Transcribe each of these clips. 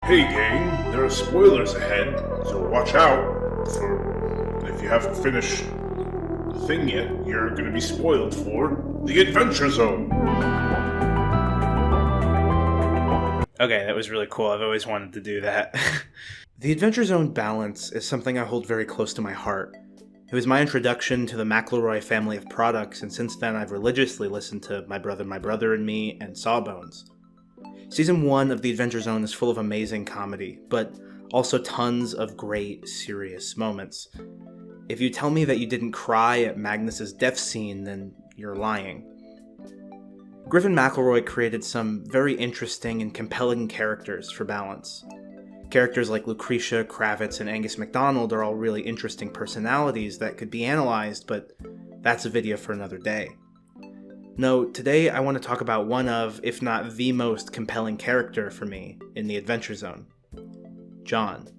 Hey gang, there are spoilers ahead, so watch out for if you haven't finished the thing yet, you're gonna be spoiled for the Adventure Zone. Okay, that was really cool. I've always wanted to do that. The Adventure Zone balance is something I hold very close to my heart. It was my introduction to the McElroy family of products, and since then I've religiously listened to My Brother and Me, and Sawbones. Season 1 of The Adventure Zone is full of amazing comedy, but also tons of great, serious moments. If you tell me that you didn't cry at Magnus's death scene, then you're lying. Griffin McElroy created some very interesting and compelling characters for balance. Characters like Lucretia, Kravits, and Angus McDonald are all really interesting personalities that could be analyzed, but that's a video for another day. No, today I want to talk about one of, if not the most compelling character for me in the Adventure Zone. John.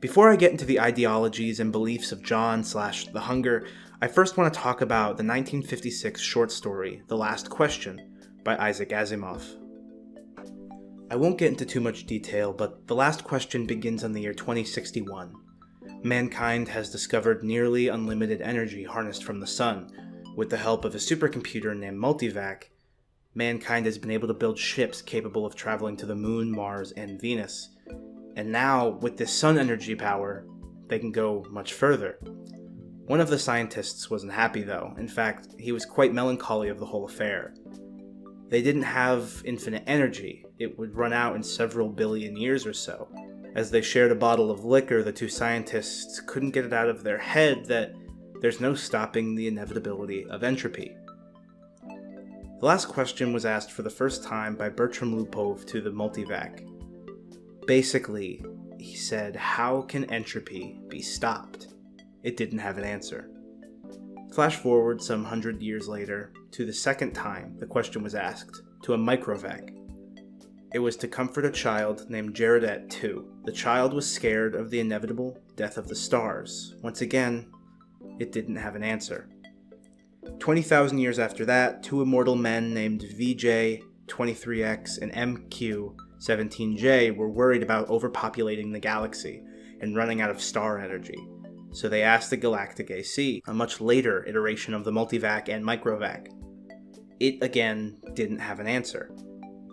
Before I get into the ideologies and beliefs of John/The Hunger, I first want to talk about the 1956 short story, The Last Question, by Isaac Asimov. I won't get into too much detail, but The Last Question begins in the year 2061. Mankind has discovered nearly unlimited energy harnessed from the sun. With the help of a supercomputer named Multivac, mankind has been able to build ships capable of traveling to the Moon, Mars, and Venus. And now, with this sun energy power, they can go much further. One of the scientists wasn't happy though. In fact, he was quite melancholy of the whole affair. They didn't have infinite energy. It would run out in several billion years or so. As they shared a bottle of liquor, the two scientists couldn't get it out of their head that there's no stopping the inevitability of entropy. The Last Question was asked for the first time by Bertram Lupov to the Multivac. Basically, he said, how can entropy be stopped? It didn't have an answer. Flash forward some 100 years later to the second time the question was asked, to a microvac. It was to comfort a child named Jaredette 2. The child was scared of the inevitable death of the stars. Once again, it didn't have an answer. 20,000 years after that, two immortal men named VJ-23X and MQ-17J were worried about overpopulating the galaxy and running out of star energy. So they asked the Galactic AC, a much later iteration of the Multivac and Microvac. It, again, didn't have an answer.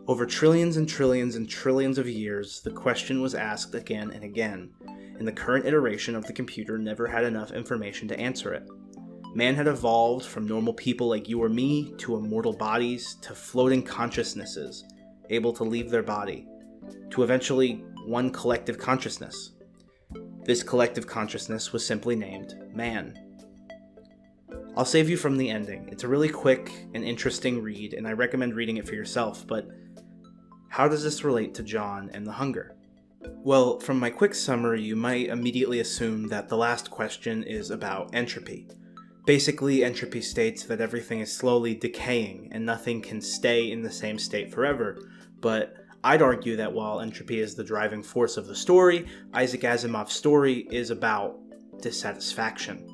Over trillions and trillions and trillions of years, the question was asked again and again, and the current iteration of the computer never had enough information to answer it. Man had evolved from normal people like you or me, to immortal bodies, to floating consciousnesses, able to leave their body, to eventually one collective consciousness. This collective consciousness was simply named man. I'll save you from the ending. It's a really quick and interesting read, and I recommend reading it for yourself, but how does this relate to John and the Hunger? Well, from my quick summary, you might immediately assume that the last question is about entropy. Basically, entropy states that everything is slowly decaying and nothing can stay in the same state forever, but I'd argue that while entropy is the driving force of the story, Isaac Asimov's story is about dissatisfaction.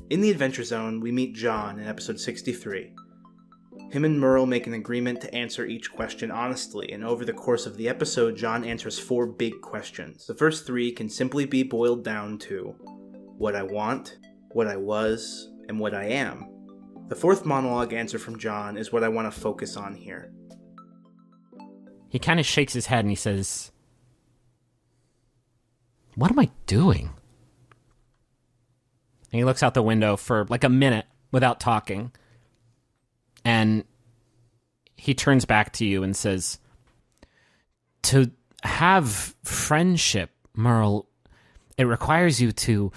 In the Adventure Zone, we meet John in episode 63. Him and Merle make an agreement to answer each question honestly, and over the course of the episode, John answers 4 big questions. The first 3 can simply be boiled down to what I want, what I was, and what I am. The 4th monologue answer from John is what I want to focus on here. He kind of shakes his head and he says, "What am I doing?" And he looks out the window for like a minute without talking. And he turns back to you and says, "To have friendship, Merle, it requires you to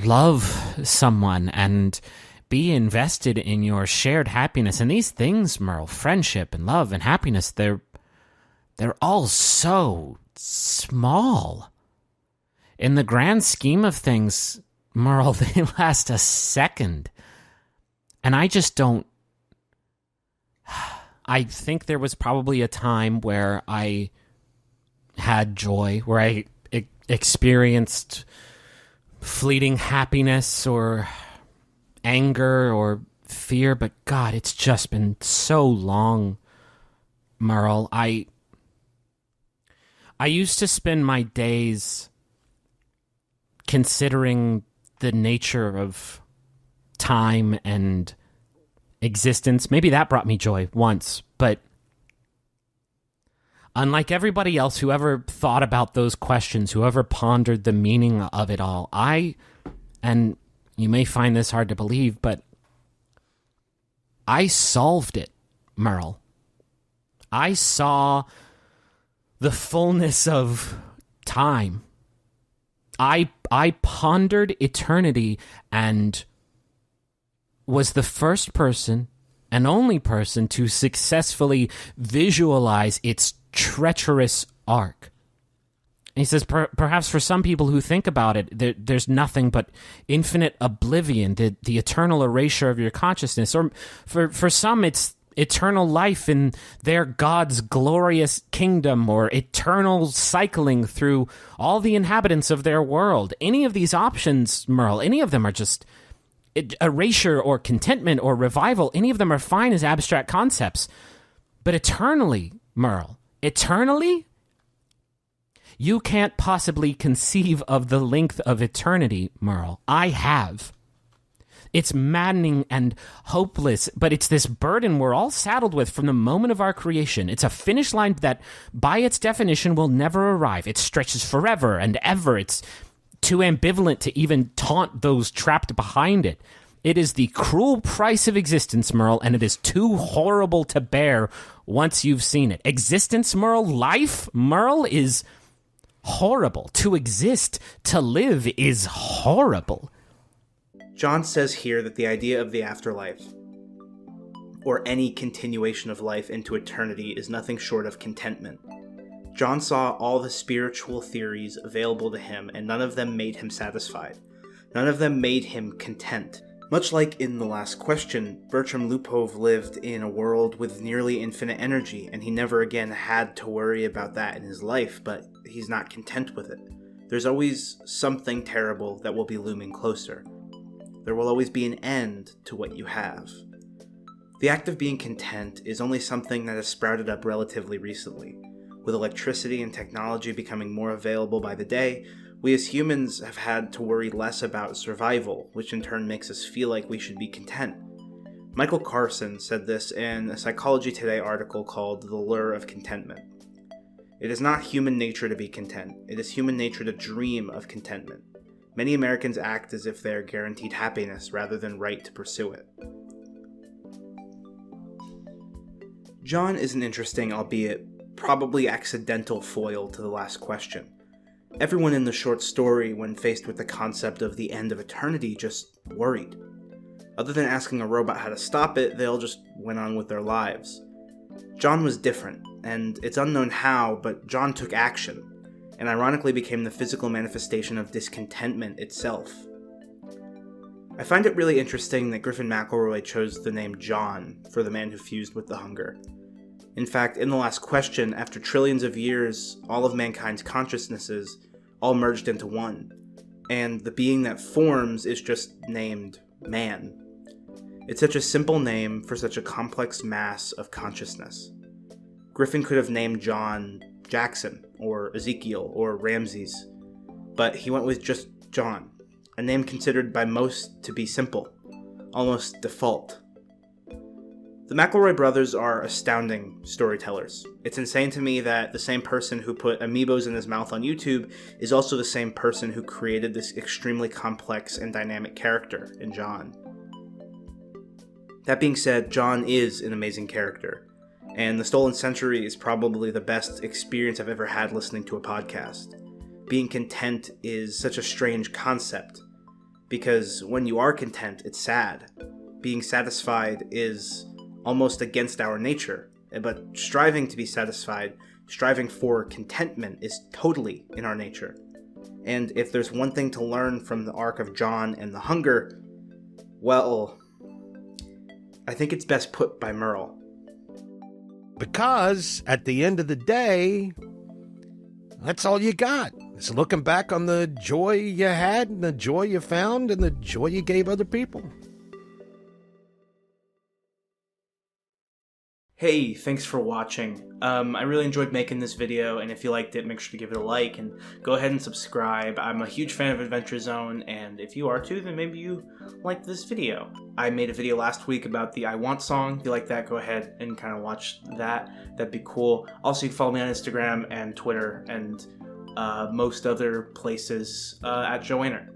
love someone and be invested in your shared happiness. And these things, Merle, friendship and love and happiness, they're all so small. In the grand scheme of things, Merle, they last a second. And I just don't... I think there was probably a time where I had joy, where I experienced fleeting happiness or anger or fear, but God, it's just been so long, Merle. I I used to spend my days considering the nature of time and existence. Maybe that brought me joy once, but unlike everybody else who ever thought about those questions, who ever pondered the meaning of it all, and you may find this hard to believe, but I solved it, Merle. I saw the fullness of time. I pondered eternity and was the first person and only person to successfully visualize its treacherous arc. And he says, perhaps for some people who think about it, there's nothing but infinite oblivion, the eternal erasure of your consciousness. Or for some, it's eternal life in their God's glorious kingdom, or eternal cycling through all the inhabitants of their world. Any of these options, Merle, any of them are just erasure or contentment or revival. Any of them are fine as abstract concepts. But eternally, Merle, eternally? You can't possibly conceive of the length of eternity, Merle. I have. It's maddening and hopeless, but it's this burden we're all saddled with from the moment of our creation. It's a finish line that, by its definition, will never arrive. It stretches forever and ever. It's too ambivalent to even taunt those trapped behind it. It is the cruel price of existence, Merle, and it is too horrible to bear once you've seen it. Existence, Merle, life, Merle, is horrible. To exist, to live, is horrible. John says here that the idea of the afterlife, or any continuation of life into eternity, is nothing short of contentment. John saw all the spiritual theories available to him, and none of them made him satisfied. None of them made him content. Much like in the last question, Bertram Lupov lived in a world with nearly infinite energy, and he never again had to worry about that in his life, but he's not content with it. There's always something terrible that will be looming closer. There will always be an end to what you have. The act of being content is only something that has sprouted up relatively recently. With electricity and technology becoming more available by the day, we as humans have had to worry less about survival, which in turn makes us feel like we should be content. Michael Carson said this in a Psychology Today article called The Lure of Contentment. It is not human nature to be content. It is human nature to dream of contentment. Many Americans act as if they are guaranteed happiness rather than right to pursue it. John is an interesting, albeit probably accidental, foil to the last question. Everyone in the short story, when faced with the concept of the end of eternity, just worried. Other than asking a robot how to stop it, they all just went on with their lives. John was different, and it's unknown how, but John took action, and ironically became the physical manifestation of discontentment itself. I find it really interesting that Griffin McElroy chose the name John for the man who fused with the hunger. In fact, in the last question, after trillions of years, all of mankind's consciousnesses all merged into one, and the being that forms is just named man. It's such a simple name for such a complex mass of consciousness. Griffin could have named John Jackson, or Ezekiel, or Ramses, but he went with just John, a name considered by most to be simple, almost default. The McElroy brothers are astounding storytellers. It's insane to me that the same person who put amiibos in his mouth on YouTube is also the same person who created this extremely complex and dynamic character in John. That being said, John is an amazing character, and The Stolen Century is probably the best experience I've ever had listening to a podcast. Being content is such a strange concept, because when you are content, it's sad. Being satisfied is almost against our nature, but striving to be satisfied, striving for contentment is totally in our nature. And if there's one thing to learn from the arc of John and the hunger, well, I think it's best put by Merle. Because at the end of the day, that's all you got. It's looking back on the joy you had and the joy you found and the joy you gave other people. Hey, thanks for watching. I really enjoyed making this video, and if you liked it, make sure to give it a like, and go ahead and subscribe. I'm a huge fan of Adventure Zone, and if you are too, then maybe you like this video. I made a video last week about the I Want song. If you like that, go ahead and kind of watch that. That'd be cool. Also, you can follow me on Instagram and Twitter and most other places at Joanner.